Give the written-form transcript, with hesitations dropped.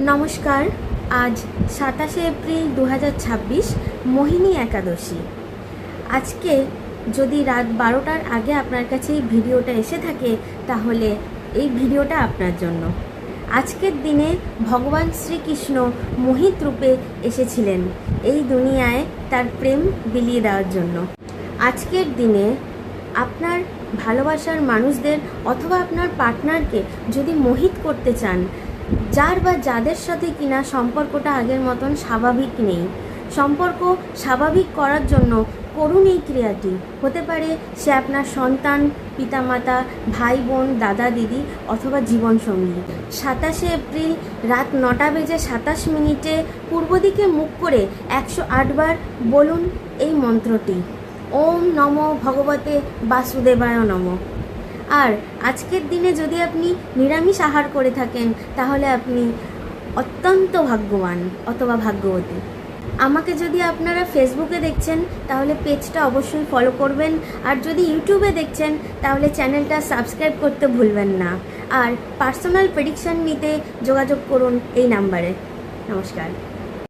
নমস্কার। আজ 27শে এপ্রিল 2026 মোহিনী একাদশী। আজকে যদি রাত 12টার আগে আপনার কাছে এই ভিডিওটা এসে থাকে তাহলে এই ভিডিওটা আপনার জন্য। আজকের দিনে ভগবান শ্রীকৃষ্ণ মোহিত রূপে এসেছিলেন এই দুনিয়ায় তার প্রেম বিলিয়ে দেওয়ার জন্য। আজকের দিনে আপনার ভালোবাসার মানুষদের অথবা আপনার পার্টনারকে যদি মোহিত করতে চান, যার বা যাদের সাথে কিনা সম্পর্কটা আগের মতন স্বাভাবিক নেই, সম্পর্ক স্বাভাবিক করার জন্য করুন এই ক্রিয়াটি। হতে পারে সে আপনার সন্তান, পিতামাতা, ভাই বোন, দাদা দিদি অথবা জীবনসঙ্গী। 27শে এপ্রিল রাত 9:27 পূর্ব দিকে মুখ করে 108 বার বলুন এই মন্ত্রটি, ওম নমো ভগবতে বাসুদেবায় নমঃ। আর আজকের দিনে যদি আপনি নিরামিষ আহার করে থাকেন তাহলে আপনি অত্যন্ত ভাগ্যবান অথবা ভাগ্যবতী। আমাকে যদি আপনারা ফেসবুকে দেখছেন তাহলে পেজটা অবশ্যই ফলো করবেন, আর যদি ইউটিউবে দেখছেন তাহলে চ্যানেলটা সাবস্ক্রাইব করতে ভুলবেন না। আর পার্সোনাল প্রেডিকশন নিতে যোগাযোগ করুন এই নাম্বারে। নমস্কার।